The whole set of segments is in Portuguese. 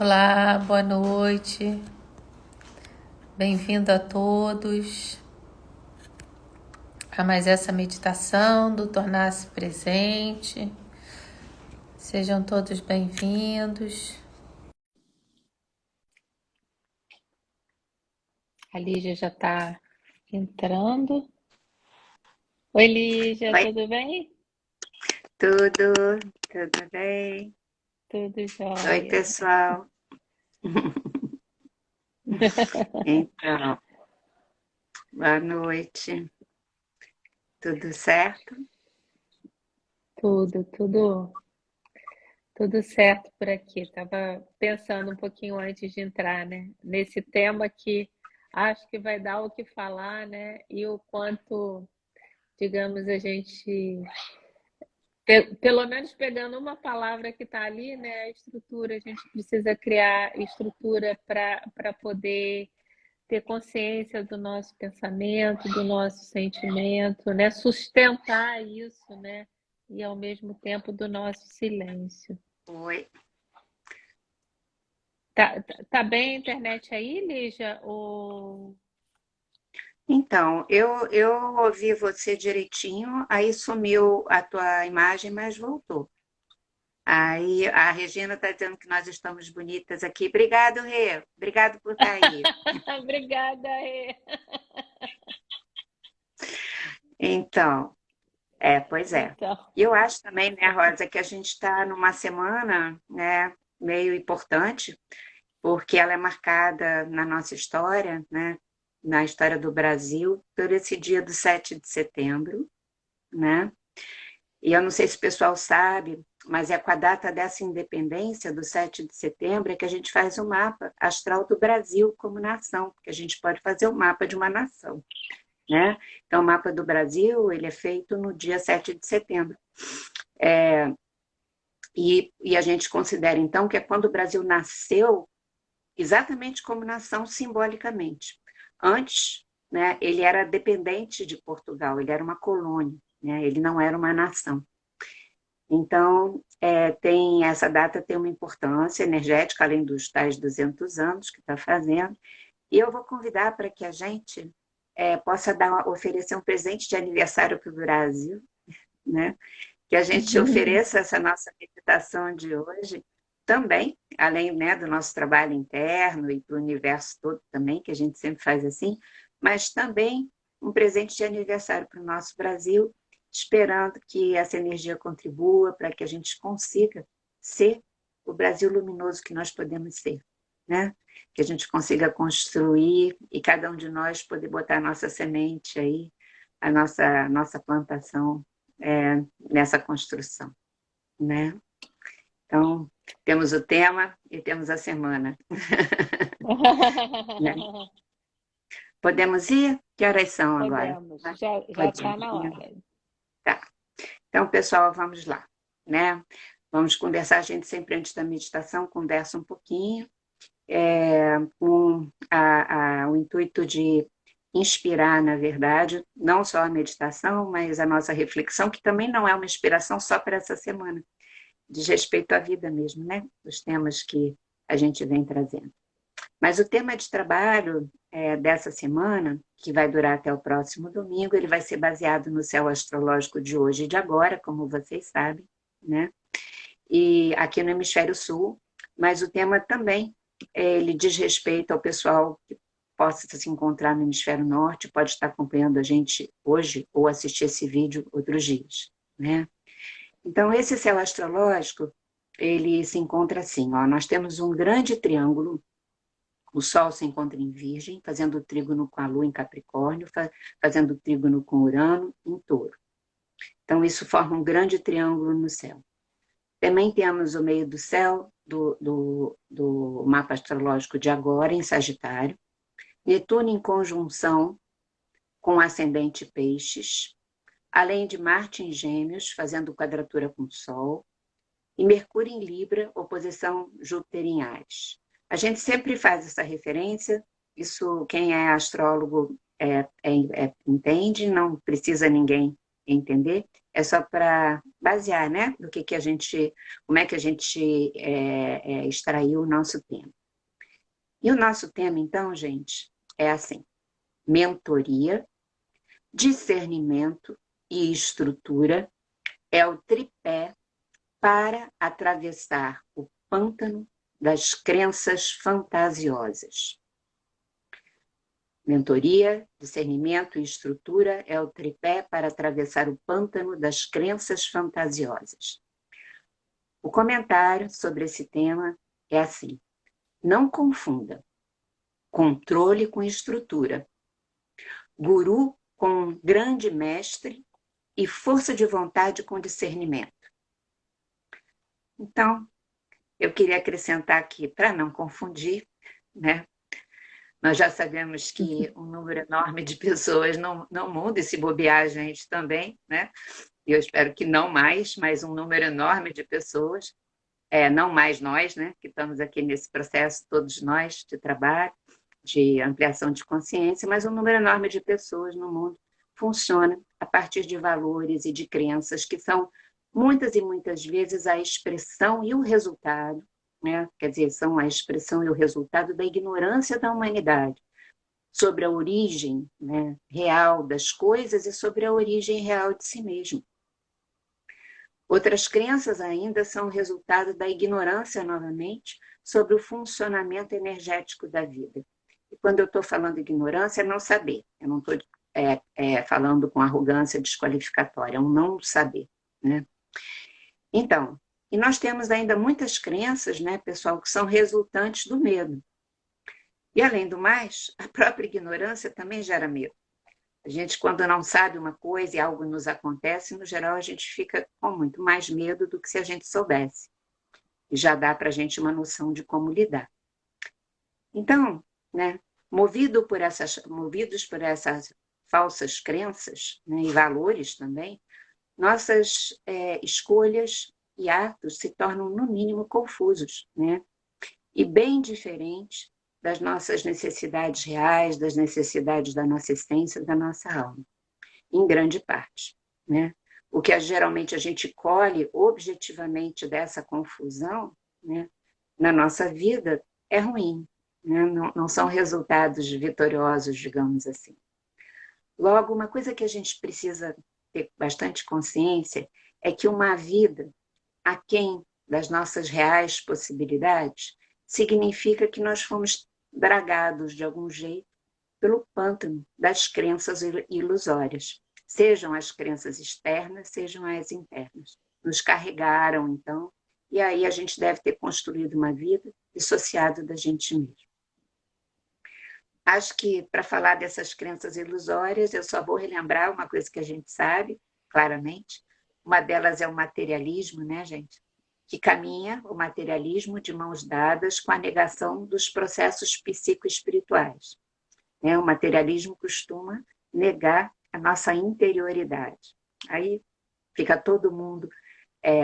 Olá, boa noite. Bem-vindo a todos a mais essa meditação do Tornar-se Presente. Sejam todos bem-vindos. A Lígia já está entrando. Oi, Lígia, Oi, tudo bem? tudo bem? Tudo Oi, jóia. pessoal. Então, boa noite. Tudo certo? Tudo certo por aqui. Estava pensando um pouquinho antes de entrar, né? Nesse tema que acho que vai dar o que falar, né? E o quanto, digamos, a gente pelo menos pegando uma palavra que está ali, né? A estrutura, a gente precisa criar estrutura para poder ter consciência do nosso pensamento, do nosso sentimento, né? Sustentar isso, né? E ao mesmo tempo do nosso silêncio. Oi. Tá bem a internet aí, Lígia? Então, eu ouvi você direitinho, aí sumiu a tua imagem, mas voltou. Aí a Regina está dizendo que nós estamos bonitas aqui. Obrigado, Rê. Obrigado por estar aí. Obrigada, Rê. Então, pois é. Então, E eu acho também, né, Rosa, que a gente está numa semana, né, meio importante, porque ela é marcada na nossa história, né, na história do Brasil, por esse dia do 7 de setembro, né? E eu não sei se o pessoal sabe, mas é com a data dessa independência, do 7 de setembro, é que a gente faz o mapa astral do Brasil como nação, porque a gente pode fazer o mapa de uma nação, né? Então, o mapa do Brasil, ele é feito no dia 7 de setembro. E a gente considera, então, que é quando o Brasil nasceu exatamente como nação simbolicamente. Antes, né, ele era dependente de Portugal, ele era uma colônia, né, ele não era uma nação. Então, tem essa data tem uma importância energética, além dos tais 200 anos que está fazendo, e eu vou convidar para que a gente possa oferecer um presente de aniversário para o Brasil, né? Que a gente ofereça essa nossa meditação de hoje também, além, né, do nosso trabalho interno e para o universo todo também, que a gente sempre faz assim, mas também um presente de aniversário para o nosso Brasil, esperando que essa energia contribua para que a gente consiga ser o Brasil luminoso que nós podemos ser, né? Que a gente consiga construir e cada um de nós poder botar a nossa semente aí, a nossa plantação nessa construção, né? Então, temos o tema e temos a semana, né? Podemos ir? Que horas são agora? podemos, já está Podemos, na né? hora. Tá. Então, pessoal, vamos lá, né? Vamos conversar, a gente sempre antes da meditação conversa um pouquinho, com o intuito de inspirar, na verdade, não só a meditação, mas a nossa reflexão, que também não é uma inspiração só para essa semana, diz respeito à vida mesmo, né? Os temas que a gente vem trazendo. Mas o tema de trabalho dessa semana, que vai durar até o próximo domingo, ele vai ser baseado no céu astrológico de hoje e de agora, como vocês sabem, né? E aqui no Hemisfério Sul, mas o tema também ele diz respeito ao pessoal que possa se encontrar no Hemisfério Norte, pode estar acompanhando a gente hoje ou assistir esse vídeo outros dias, né? Então, esse céu astrológico, ele se encontra assim, ó, nós temos um grande triângulo, o Sol se encontra em Virgem, fazendo trígono com a Lua em Capricórnio, fazendo trígono com Urano em Touro. Então, isso forma um grande triângulo no céu. Também temos o meio do céu, do mapa astrológico de agora, em Sagitário, Netuno em conjunção com ascendente Peixes, além de Marte em Gêmeos, fazendo quadratura com o Sol, e Mercúrio em Libra, oposição Júpiter em Áries. A gente sempre faz essa referência, isso quem é astrólogo entende, não precisa ninguém entender, é só para basear, né, do que a gente, como é que a gente extraiu o nosso tema. E o nosso tema, então, gente, é assim: mentoria, discernimento e estrutura é o tripé para atravessar o pântano das crenças fantasiosas. Mentoria, discernimento e estrutura é o tripé para atravessar o pântano das crenças fantasiosas. O comentário sobre esse tema é assim: não confunda controle com estrutura, guru com grande mestre e força de vontade com discernimento. Então, eu queria acrescentar aqui, para não confundir, né? Nós já sabemos que um número enorme de pessoas não muda, e se bobear a gente também, né? Eu espero que não mais, mas um número enorme de pessoas, não mais nós, né? Que estamos aqui nesse processo, todos nós, de trabalho, de ampliação de consciência, mas um número enorme de pessoas no mundo funciona a partir de valores e de crenças que são muitas e muitas vezes a expressão e o resultado, né? Quer dizer, são a expressão e o resultado da ignorância da humanidade sobre a origem, né, real das coisas e sobre a origem real de si mesmo. Outras crenças ainda são resultado da ignorância, novamente, sobre o funcionamento energético da vida. E quando eu estou falando ignorância, é não saber. Eu não estou falando com arrogância desqualificatória, é um não saber, né? Então, e nós temos ainda muitas crenças, né, pessoal, que são resultantes do medo. E, além do mais, a própria ignorância também gera medo. A gente, quando não sabe uma coisa e algo nos acontece, no geral, a gente fica com muito mais medo do que se a gente soubesse. E já dá para a gente uma noção de como lidar. Então, né, movidos por essas falsas crenças, né, e valores também, nossas escolhas e atos se tornam, no mínimo, confusos, né? E bem diferentes das nossas necessidades reais, das necessidades da nossa essência, da nossa alma, em grande parte, né? O que geralmente a gente colhe objetivamente dessa confusão, né, na nossa vida é ruim, né? Não são resultados vitoriosos, digamos assim. Logo, uma coisa que a gente precisa ter bastante consciência é que uma vida aquém das nossas reais possibilidades significa que nós fomos dragados de algum jeito pelo pântano das crenças ilusórias, sejam as crenças externas, sejam as internas. Nos carregaram, então, e aí a gente deve ter construído uma vida dissociada da gente mesmo. Acho que, para falar dessas crenças ilusórias, eu só vou relembrar uma coisa que a gente sabe, claramente. Uma delas é o materialismo, né, gente? Que caminha o materialismo de mãos dadas com a negação dos processos psicoespirituais. O materialismo costuma negar a nossa interioridade. Aí fica todo mundo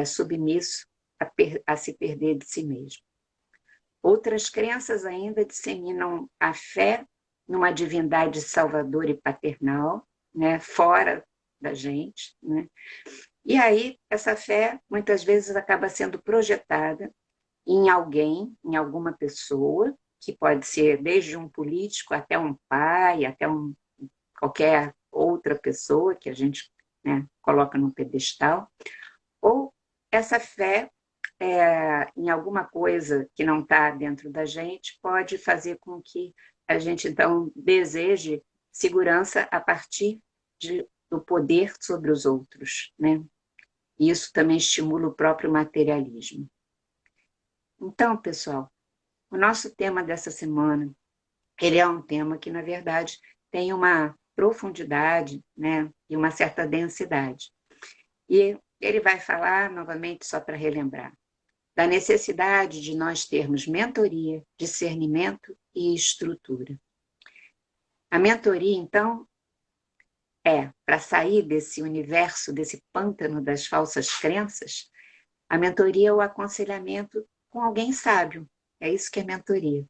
submisso a se perder de si mesmo. Outras crenças ainda disseminam a fé numa divindade salvadora e paternal, né, fora da gente, né? E aí essa fé muitas vezes acaba sendo projetada em alguém, em alguma pessoa, que pode ser desde um político até um pai, até qualquer outra pessoa que a gente, né, coloca no pedestal, ou essa fé em alguma coisa que não está dentro da gente pode fazer com que a gente, então, deseje segurança a partir do poder sobre os outros, né? E isso também estimula o próprio materialismo. Então, pessoal, o nosso tema dessa semana, ele é um tema que, na verdade, tem uma profundidade, né, e uma certa densidade. E ele vai falar, novamente, só para relembrar, da necessidade de nós termos mentoria, discernimento e estrutura. A mentoria, então, para sair desse universo, desse pântano das falsas crenças, a mentoria é o aconselhamento com alguém sábio. É isso que é mentoria.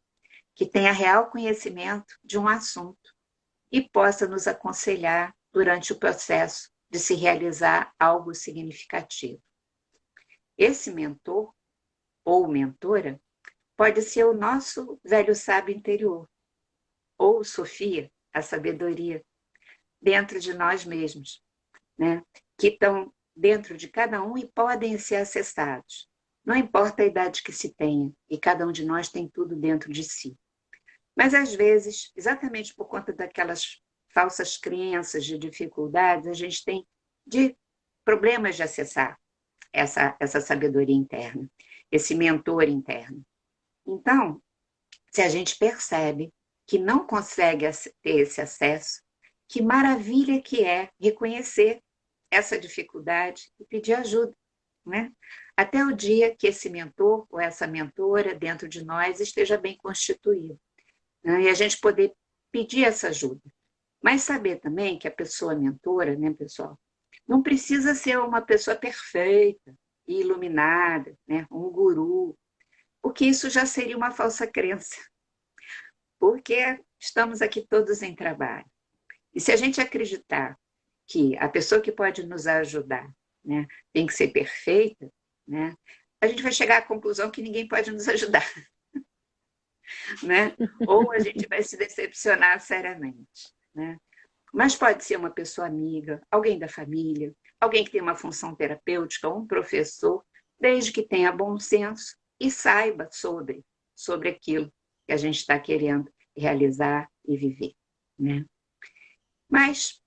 Que tenha real conhecimento de um assunto e possa nos aconselhar durante o processo de se realizar algo significativo. Esse mentor ou mentora pode ser o nosso velho sábio interior, ou Sofia, a sabedoria, dentro de nós mesmos, né? Que estão dentro de cada um e podem ser acessados. Não importa a idade que se tenha, e cada um de nós tem tudo dentro de si. Mas, às vezes, exatamente por conta daquelas falsas crenças, de dificuldades, a gente tem problemas de acessar essa sabedoria interna, esse mentor interno. Então, se a gente percebe que não consegue ter esse acesso, que maravilha que é reconhecer essa dificuldade e pedir ajuda, né? Até o dia que esse mentor ou essa mentora dentro de nós esteja bem constituído, né? E a gente poder pedir essa ajuda. Mas saber também que a pessoa mentora, né, pessoal, não precisa ser uma pessoa perfeita e iluminada, né, um guru, porque isso já seria uma falsa crença, porque estamos aqui todos em trabalho. E se a gente acreditar que a pessoa que pode nos ajudar, né, tem que ser perfeita, né, a gente vai chegar à conclusão que ninguém pode nos ajudar, né? Ou a gente vai se decepcionar seriamente, né? Mas pode ser uma pessoa amiga, alguém da família, alguém que tem uma função terapêutica, um professor, desde que tenha bom senso e saiba sobre aquilo que a gente está querendo realizar e viver, né? Mas,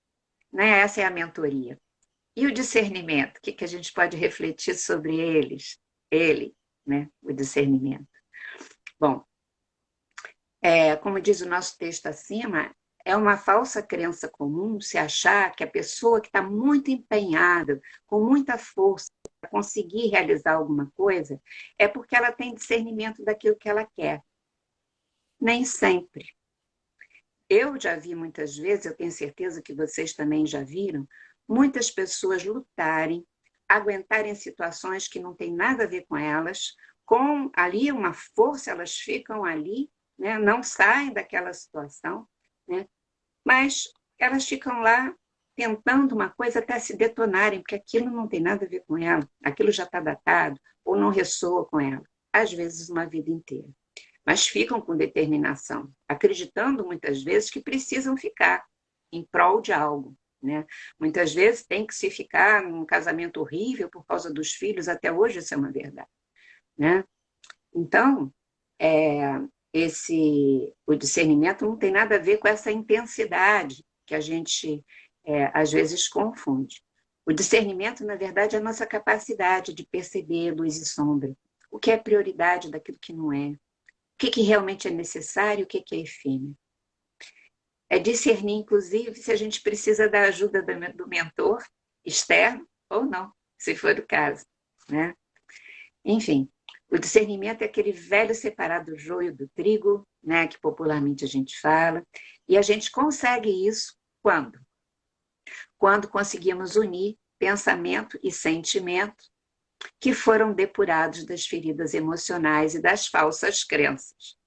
né, essa é a mentoria. E o discernimento, o que a gente pode refletir sobre ele, né, o discernimento? Bom, como diz o nosso texto acima, é uma falsa crença comum se achar que a pessoa que está muito empenhada, com muita força, para conseguir realizar alguma coisa, é porque ela tem discernimento daquilo que ela quer. Nem sempre. Eu já vi muitas vezes, eu tenho certeza que vocês também já viram, muitas pessoas lutarem, aguentarem situações que não têm nada a ver com elas, com ali uma força, elas ficam ali, né? Não saem daquela situação, né? Mas elas ficam lá tentando uma coisa até se detonarem, porque aquilo não tem nada a ver com ela, aquilo já está datado, ou não ressoa com ela, às vezes uma vida inteira. Mas ficam com determinação, acreditando muitas vezes que precisam ficar em prol de algo, né? Muitas vezes tem que se ficar num casamento horrível por causa dos filhos, até hoje isso é uma verdade, né? Então, o discernimento não tem nada a ver com essa intensidade que a gente às vezes confunde. O discernimento, na verdade, é a nossa capacidade de perceber luz e sombra, o que é prioridade daquilo que não é, o que realmente é necessário, o que é efêmero. É discernir, inclusive, se a gente precisa da ajuda do mentor externo ou não, se for o caso, né? Enfim, o discernimento é aquele velho separar do joio do trigo, né, que popularmente a gente fala, e a gente consegue isso quando? Quando conseguimos unir pensamento e sentimento que foram depurados das feridas emocionais e das falsas crenças.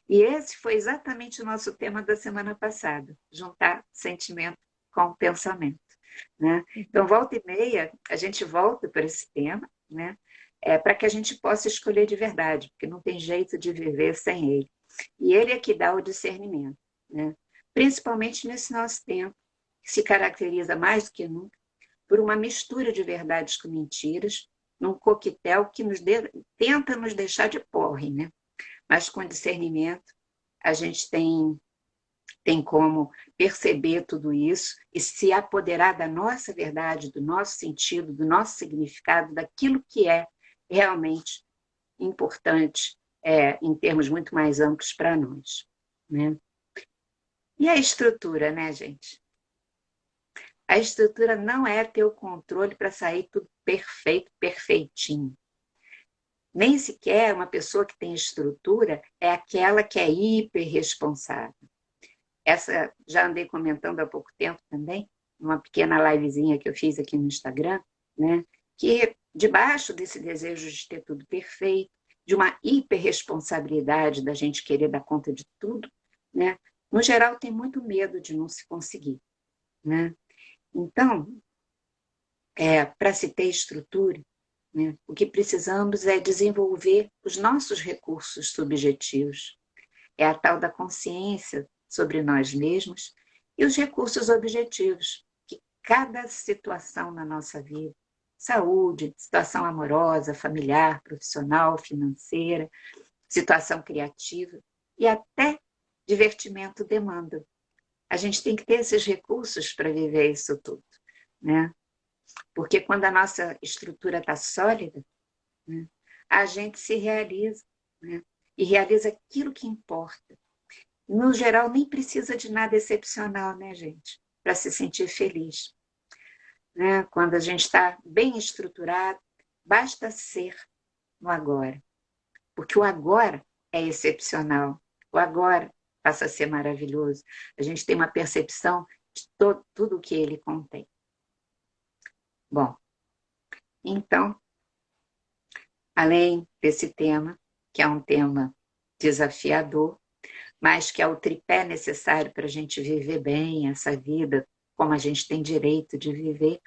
E esse foi exatamente o nosso tema da semana passada, juntar sentimento com pensamento, né? Então, volta e meia, a gente volta para esse tema, né? Para que a gente possa escolher de verdade, porque não tem jeito de viver sem ele. E ele é que dá o discernimento, né? Principalmente nesse nosso tempo, que se caracteriza mais do que nunca por uma mistura de verdades com mentiras, num coquetel que tenta nos deixar de porre, né? Mas com discernimento a gente tem como perceber tudo isso e se apoderar da nossa verdade, do nosso sentido, do nosso significado, daquilo que é realmente importante em termos muito mais amplos para nós, né? E a estrutura, né, gente? A estrutura não é ter o controle para sair tudo perfeito, perfeitinho. Nem sequer uma pessoa que tem estrutura é aquela que é hiperresponsável. Essa já andei comentando há pouco tempo também, numa pequena livezinha que eu fiz aqui no Instagram, né? Que debaixo desse desejo de ter tudo perfeito, de uma hiperresponsabilidade da gente querer dar conta de tudo, né? No geral, tem muito medo de não se conseguir, né? Então, para se ter estrutura, né, o que precisamos é desenvolver os nossos recursos subjetivos. É a tal da consciência sobre nós mesmos e os recursos objetivos, que cada situação na nossa vida, saúde, situação amorosa, familiar, profissional, financeira, situação criativa e até divertimento demanda. A gente tem que ter esses recursos para viver isso tudo, né? Porque quando a nossa estrutura está sólida, né, a gente se realiza, né? E realiza aquilo que importa. No geral, nem precisa de nada excepcional, né, gente? Para se sentir feliz. Né? Quando a gente está bem estruturado, basta ser no agora. Porque o agora é excepcional. O agora passa a ser maravilhoso. A gente tem uma percepção de tudo o que ele contém. Bom, então, além desse tema, que é um tema desafiador, mas que é o tripé necessário para a gente viver bem essa vida, como a gente tem direito de viver,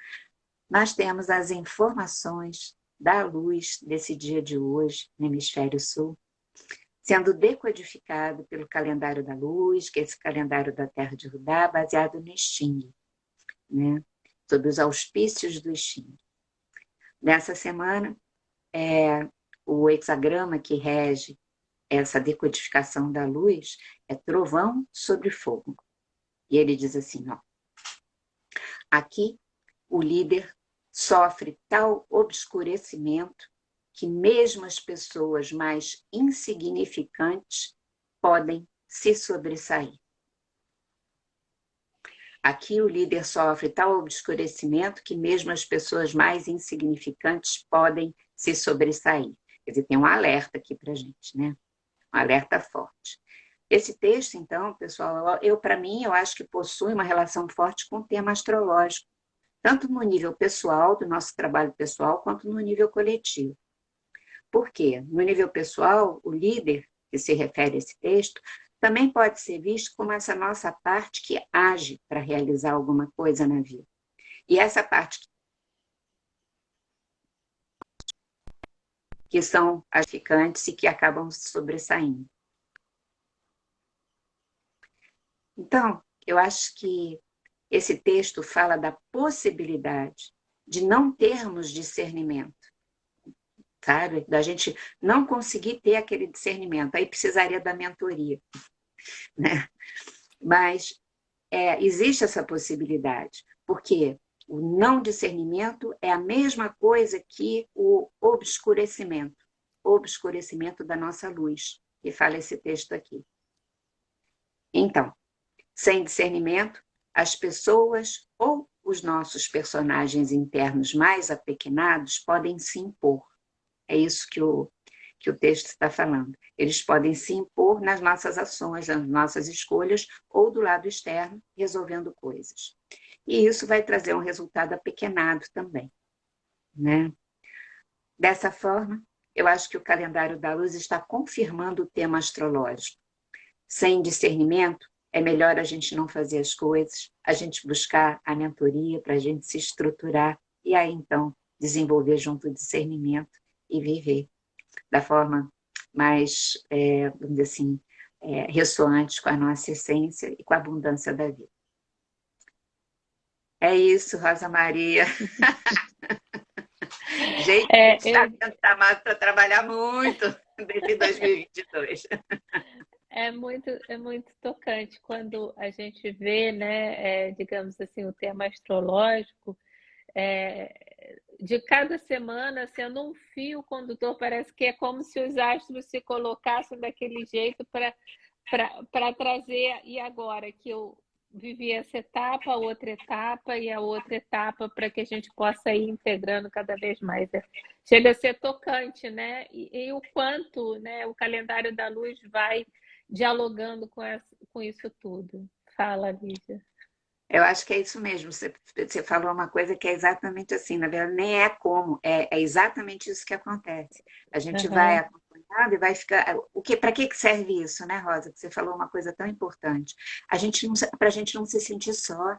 nós temos as informações da luz desse dia de hoje, no Hemisfério Sul, sendo decodificado pelo calendário da luz, que é esse calendário da Terra de Judá, baseado no Xing, né? Sob os auspícios do Xing. Nessa semana, o hexagrama que rege essa decodificação da luz é trovão sobre fogo. E ele diz assim, ó, aqui o líder sofre tal obscurecimento que mesmo as pessoas mais insignificantes podem se sobressair. Aqui o líder sofre tal obscurecimento que mesmo as pessoas mais insignificantes podem se sobressair. Quer dizer, tem um alerta aqui para a gente, né? Um alerta forte. Esse texto, então, pessoal, para mim, eu acho que possui uma relação forte com o tema astrológico, tanto no nível pessoal, do nosso trabalho pessoal, quanto no nível coletivo. Por quê? No nível pessoal, o líder, que se refere a esse texto, também pode ser visto como essa nossa parte que age para realizar alguma coisa na vida. E essa parte que são as ficantes e que acabam se sobressaindo. Então, eu acho que esse texto fala da possibilidade de não termos discernimento, sabe? Da gente não conseguir ter aquele discernimento. Aí precisaria da mentoria, né? Mas existe essa possibilidade, porque o não discernimento é a mesma coisa que o obscurecimento da nossa luz, que fala esse texto aqui. Então, sem discernimento, as pessoas ou os nossos personagens internos mais apequenados podem se impor. É isso que o texto está falando. Eles podem se impor nas nossas ações, nas nossas escolhas, ou do lado externo, resolvendo coisas. E isso vai trazer um resultado apequenado também, né? Dessa forma, eu acho que o calendário da luz está confirmando o tema astrológico. Sem discernimento, é melhor a gente não fazer as coisas, a gente buscar a mentoria para a gente se estruturar e aí, então, desenvolver junto o discernimento e viver da forma mais, vamos dizer assim, ressoante com a nossa essência e com a abundância da vida. É isso, Rosa Maria. Gente, está mais para trabalhar muito desde 2022. É muito tocante quando a gente vê, né, digamos assim, o tema astrológico, de cada semana sendo um fio condutor, parece que é como se os astros se colocassem daquele jeito para trazer, e agora que eu vivi essa etapa, outra etapa e a outra etapa, para que a gente possa ir integrando cada vez mais. Chega a ser tocante, né? E o quanto, né, o calendário da luz vai dialogando com isso tudo. Fala, Lígia. Eu acho que é isso mesmo. Você falou uma coisa que é exatamente assim, na verdade, nem é como, é exatamente isso que acontece. A gente vai acompanhando e vai ficar. Para que serve isso, né, Rosa? Você falou uma coisa tão importante. Para a gente não se sentir só.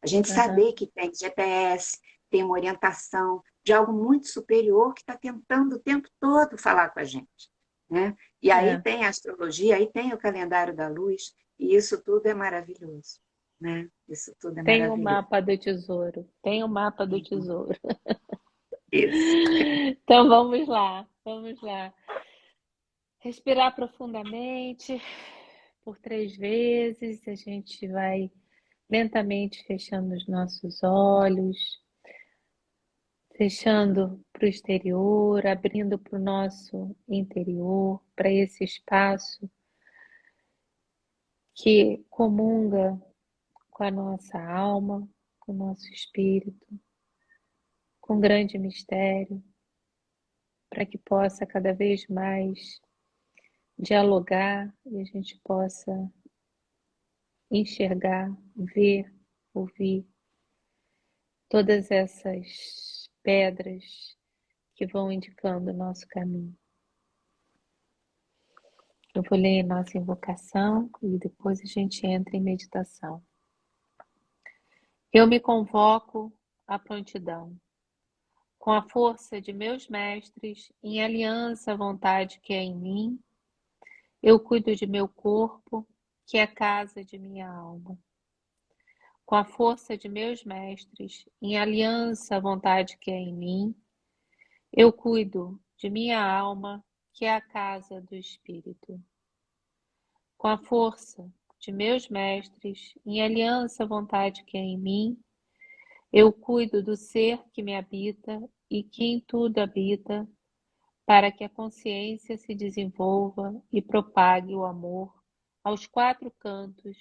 A gente saber que tem GPS, tem uma orientação de algo muito superior que está tentando o tempo todo falar com a gente, né? E aí É. tem a astrologia, aí tem o calendário da luz, e isso tudo é maravilhoso, né? Isso tudo é Tem o maravilhoso. mapa do tesouro. Tem o mapa do tesouro. Isso. Então vamos lá, vamos lá. Respirar profundamente por 3 vezes. A gente vai lentamente fechando os nossos olhos, fechando para o exterior, abrindo para o nosso interior, para esse espaço que comunga com a nossa alma, com o nosso espírito, com um grande mistério, para que possa cada vez mais dialogar e a gente possa enxergar, ver, ouvir todas essas pedras que vão indicando o nosso caminho. Eu vou ler nossa invocação e depois a gente entra em meditação. Eu me convoco à prontidão, com a força de meus mestres, em aliança à vontade que é em mim. Eu cuido de meu corpo, que é a casa de minha alma. Com a força de meus mestres, em aliança à vontade que é em mim, eu cuido de minha alma, que é a casa do espírito. Com a força de meus mestres, em aliança à vontade que é em mim, eu cuido do ser que me habita e que em tudo habita, para que a consciência se desenvolva e propague o amor aos 4 cantos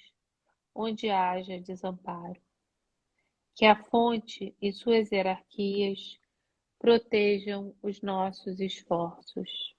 onde haja desamparo. Que a fonte e suas hierarquias protejam os nossos esforços.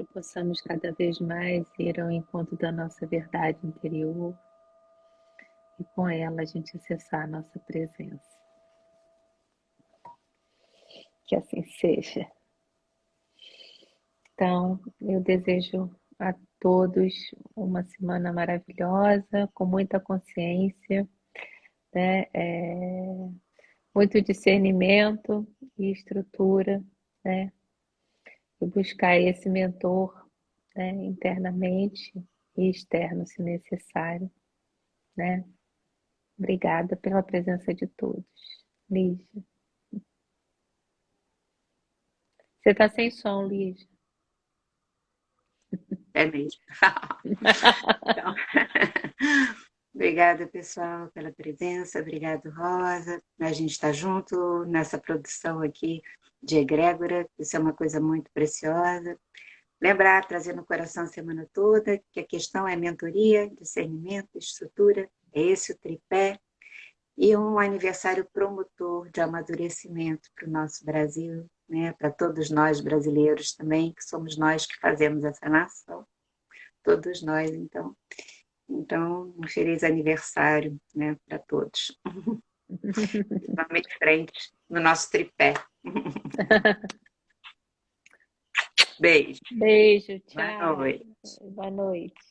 que possamos cada vez mais ir ao encontro da nossa verdade interior e com ela a gente acessar a nossa presença. Que assim seja. Então, eu desejo a todos uma semana maravilhosa, com muita consciência, né? Muito discernimento e estrutura, né? E buscar esse mentor, né? Internamente e externo, se necessário, né? Obrigada pela presença de todos. Lígia. Você está sem som, Lígia. É mesmo. Então, obrigada, pessoal, pela presença. Obrigado, Rosa. A gente está junto nessa produção aqui de egrégora. Isso é uma coisa muito preciosa. Lembrar, trazer no coração a semana toda, que a questão é mentoria, discernimento, estrutura. É esse o tripé. E um aniversário promotor de amadurecimento para o nosso Brasil, né? Para todos nós brasileiros também, que somos nós que fazemos essa nação. Todos nós, então. Então, um feliz aniversário, né, para todos. Vamos em frente no nosso tripé. Beijo. Beijo, Boa tchau. noite. Boa noite.